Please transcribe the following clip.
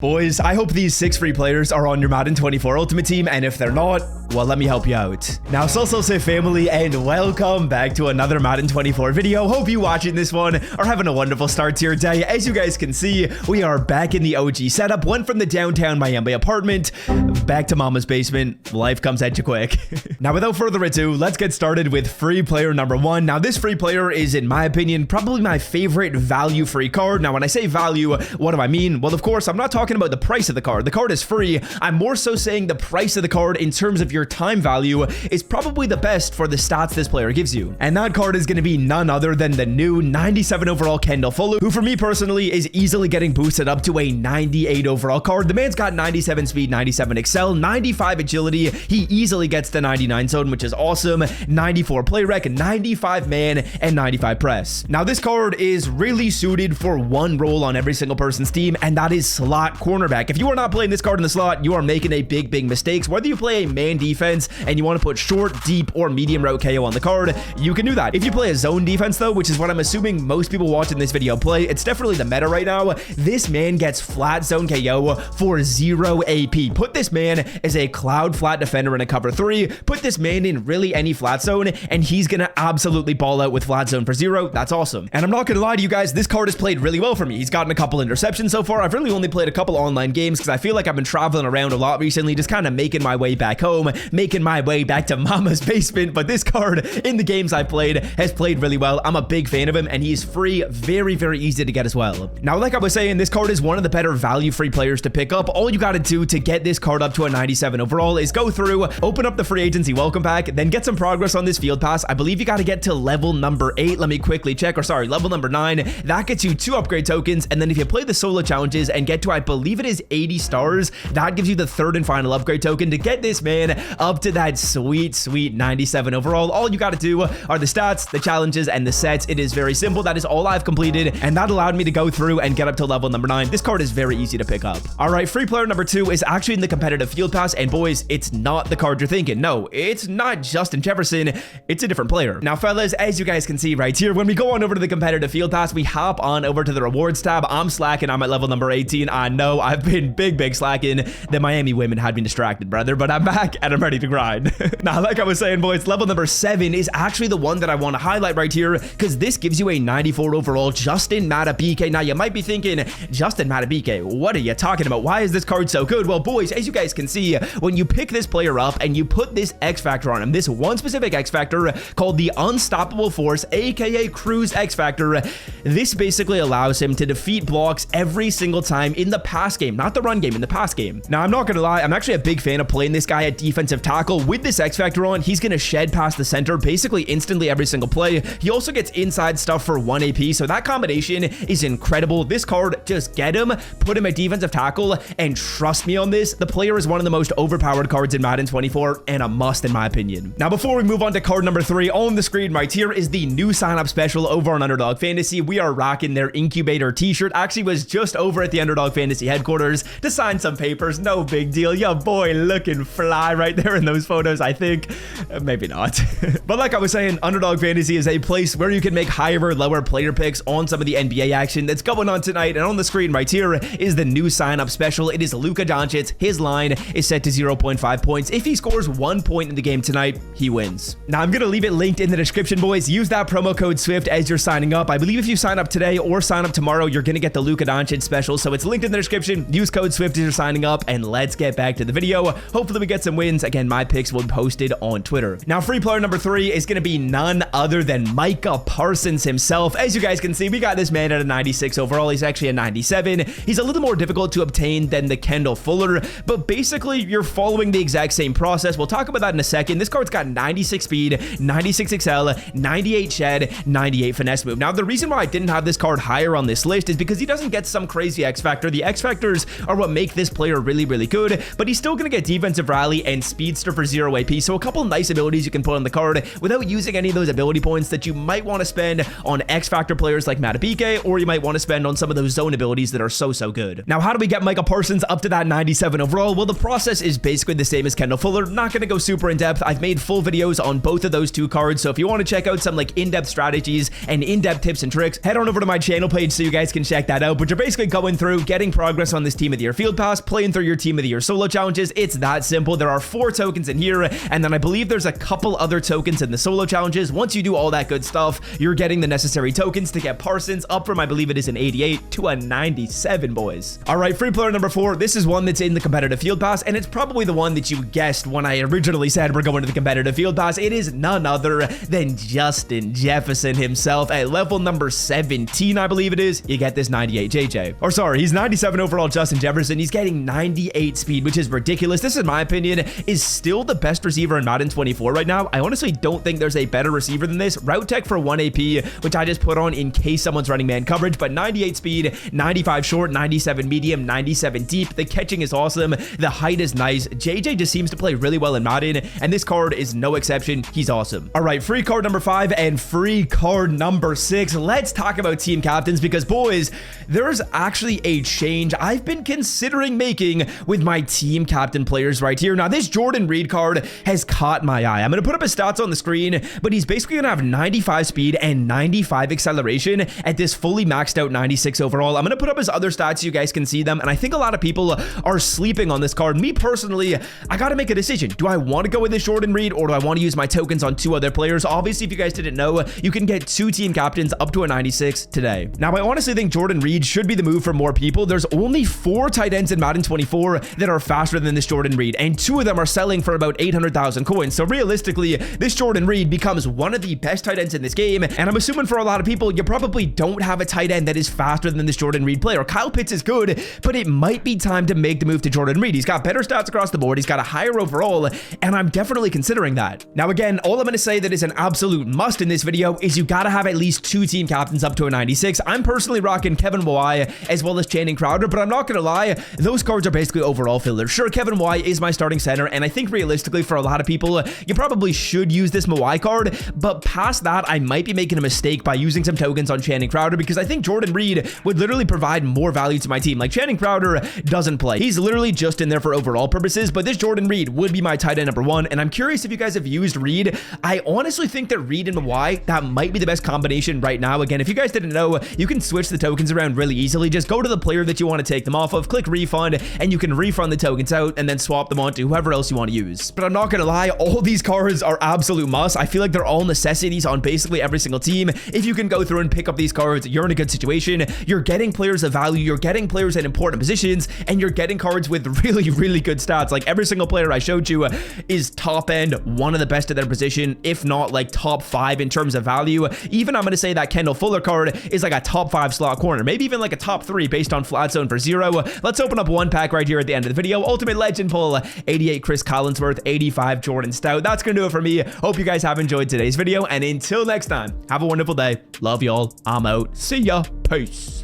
Boys, I hope these 6 free players are on your Madden 24 Ultimate Team, and if they're not, well, let me help you out. Now, say family, and welcome back to another Madden 24 video. Hope you watching this one are having a wonderful start to your day. As you guys can see, we are back in the OG setup. Went from the downtown Miami apartment back to mama's basement. Life comes at you quick. Now, without further ado, let's get started with free player number 1. Now, this free player is, in my opinion, probably my favorite value free card. Now, when I say value, what do I mean? Well, of course, I'm not talking about the price of the card. The card is free. I'm more so saying the price of the card in terms of your time value is probably the best for the stats this player gives you. And that card is going to be none other than the new 97 overall Kendall Fuller, who for me personally is easily getting boosted up to a 98 overall card. The man's got 97 speed, 97 excel, 95 agility. He easily gets the 99 zone, which is awesome. 94 play rec, 95 man, and 95 press. Now, this card is really suited for one role on every single person's team, and that is slot cornerback. If you are not playing this card in the slot, you are making a big mistakes. Whether you play a man defense and you want to put short, deep, or medium route KO on the card, you can do that. If you play a zone defense though, which is what I'm assuming most people watching this video play, it's definitely the meta right now. This man gets flat zone KO for 0 AP. Put this man as a cloud flat defender in a cover 3. Put this man in really any flat zone, and he's gonna absolutely ball out with flat zone for 0. That's awesome. And I'm not gonna lie to you guys, this card has played really well for me. He's gotten a couple interceptions so far. I've really only played a couple online games because I feel like I've been traveling around a lot recently, just kind of making my way back home, making my way back to mama's basement. But this card in the games I played has played really well. I'm a big fan of him, and he's free, very easy to get as well. Now, like I was saying, this card is one of the better value free players to pick up. All you got to do to get this card up to a 97 overall is go through, open up the free agency welcome pack, then get some progress on this field pass. I believe you got to get to level number 8. Let me quickly check, or sorry, level number 9. That gets you 2 upgrade tokens, and then if you play the solo challenges and get to, I believe it is 80 stars, that gives you the 3rd and final upgrade token to get this man up to that sweet 97 overall. All you got to do are the stats, the challenges, and the sets. It is very simple. That is all I've completed, and that allowed me to go through and get up to level number 9. This card is very easy to pick up. All right, free player number 2 is actually in the competitive field pass, and boys, it's not the card you're thinking. No, it's not Justin Jefferson. It's a different player. Now, fellas, as you guys can see right here, when we go on over to the competitive field pass, we hop on over to the rewards tab. I'm slacking. I'm at level number 18. I know I've been big slacking. The Miami women had me distracted, brother, but I'm back and I'm ready to grind. Now, like I was saying, boys, level number 7 is actually the one that I want to highlight right here, because this gives you a 94 overall Justin Madubuike. Now, you might be thinking, Justin Madubuike, what are you talking about? Why is this card so good? Well, boys, as you guys can see, when you pick this player up and you put this X Factor on him, this one specific X Factor called the Unstoppable Force, aka Cruise X Factor, this basically allows him to defeat blocks every single time in the pass game, not the run game, in the pass game. Now, I'm not gonna lie, I'm actually a big fan of playing this guy at defensive tackle. With this X Factor on, he's gonna shed past the center basically instantly every single play. He also gets inside stuff for 1 AP, so that combination is incredible. This card, just get him, put him at defensive tackle, and trust me on this, the player is one of the most overpowered cards in Madden 24, and a must in my opinion. Now, before we move on to card number 3, on the screen right here is the new sign-up special over on Underdog Fantasy. We are rocking their incubator t-shirt. Actually was just over at the Underdog Fantasy headquarters to sign some papers. No big deal. Yo, boy, looking fly right there in those photos, I think. Maybe not. But like I was saying, Underdog Fantasy is a place where you can make higher or lower player picks on some of the NBA action that's going on tonight. And on the screen right here is the new sign-up special. It is Luka Doncic. His line is set to 0.5 points. If he scores 1 point in the game tonight, he wins. Now, I'm going to leave it linked in the description, boys. Use that promo code SWIFT as you're signing up. I believe if you sign up today or sign up tomorrow, you're going to get the Luka Doncic special. So it's linked in the description. Use code SWIFT as you're signing up, and let's get back to the video. Hopefully we get some wins. Again, my picks will be posted on Twitter. Now, free player number 3 is going to be none other than Micah Parsons himself. As you guys can see, we got this man at a 96 overall. He's actually a 97. He's a little more difficult to obtain than the Kendall Fuller, but basically you're following the exact same process. We'll talk about that in a second. This card's got 96 speed, 96 excel, 98 shed, 98 finesse move. Now, the reason why I didn't have this card higher on this list is because he doesn't get some crazy X Factor. The X Factors are what make this player really good, but he's still going to get defensive rally and speedster for 0 AP. So a couple nice abilities you can put on the card without using any of those ability points that you might want to spend on X Factor players like Madubuike, or you might want to spend on some of those zone abilities that are so good. Now, how do we get Micah Parsons up to that 97 overall? Well, the process is basically the same as Kendall Fuller. Not going to go super in depth. I've made full videos on both of those 2 cards, so if you want to check out some like in-depth strategies and in-depth tips and tricks, head on over to my channel page so you guys can check that out. But you're basically going through, getting progress progress on this Team of the Year Field Pass, playing through your Team of the Year solo challenges. It's that simple. There are 4 tokens in here, and then I believe there's a couple other tokens in the solo challenges. Once you do all that good stuff, you're getting the necessary tokens to get Parsons up from, I believe it is an 88 to a 97, boys. All right, free player number 4. This is one that's in the competitive Field Pass, and it's probably the one that you guessed when I originally said we're going to the competitive Field Pass. It is none other than Justin Jefferson himself at level number 17, I believe it is. You get this 98 JJ. Or sorry, he's 97 overall Justin Jefferson. He's getting 98 speed, which is ridiculous. This, in my opinion, is still the best receiver in Madden 24 right now. I honestly don't think there's a better receiver than this. Route tech for 1 AP, which I just put on in case someone's running man coverage, but 98 speed, 95 short, 97 medium, 97 deep. The catching is awesome. The height is nice. JJ just seems to play really well in Madden, and this card is no exception. He's awesome. All right, free card number 5 and free card number 6. Let's talk about team captains because, boys, there's actually a change I've been considering making with my team captain players right here. Now, this Jordan Reed card has caught my eye. I'm going to put up his stats on the screen, but he's basically going to have 95 speed and 95 acceleration at this fully maxed out 96 overall. I'm going to put up his other stats so you guys can see them, and I think a lot of people are sleeping on this card. Me personally, I got to make a decision. Do I want to go with this Jordan Reed, or do I want to use my tokens on 2 other players? Obviously, if you guys didn't know, you can get 2 team captains up to a 96 today. Now, I honestly think Jordan Reed should be the move for more people. There's only 4 tight ends in Madden 24 that are faster than this Jordan Reed, and 2 of them are selling for about 800,000 coins. So realistically, this Jordan Reed becomes one of the best tight ends in this game, and I'm assuming for a lot of people, you probably don't have a tight end that is faster than this Jordan Reed player. Kyle Pitts is good, but it might be time to make the move to Jordan Reed. He's got better stats across the board. He's got a higher overall, and I'm definitely considering that. Now, again, all I'm going to say that is an absolute must in this video is you got to have at least 2 team captains up to a 96. I'm personally rocking Kevin Mawai as well as Channing Crowder, but I'm not going to lie, those cards are basically overall fillers. Sure, Kevin Mawai is my starting center, and I think realistically for a lot of people, you probably should use this Mawai card, but past that, I might be making a mistake by using some tokens on Channing Crowder because I think Jordan Reed would literally provide more value to my team. Like, Channing Crowder doesn't play. He's literally just in there for overall purposes, but this Jordan Reed would be my tight end number 1, and I'm curious if you guys have used Reed. I honestly think that Reed and Mawai, that might be the best combination right now. Again, if you guys didn't know, you can switch the tokens around really easily. Just go to the player that you want to take them off of, click refund, and you can refund the tokens out and then swap them onto whoever else you want to use. But I'm not gonna lie, all these cards are absolute must. I feel like they're all necessities on basically every single team. If you can go through and pick up these cards, you're in a good situation. You're getting players of value, you're getting players in important positions, and you're getting cards with really, really good stats. Like, every single player I showed you is top end, one of the best at their position, if not like top 5 in terms of value. Even I'm going to say that Kendall Fuller card is like a top 5 slot corner, maybe even like a top 3 based on flat zone for 0. Let's open up one pack right here at the end of the video. Ultimate Legend pull, 88 Chris Collinsworth, 85 Jordan Stout. That's going to do it for me. Hope you guys have enjoyed today's video, and until next time, have a wonderful day. Love y'all. I'm out. See ya. Peace.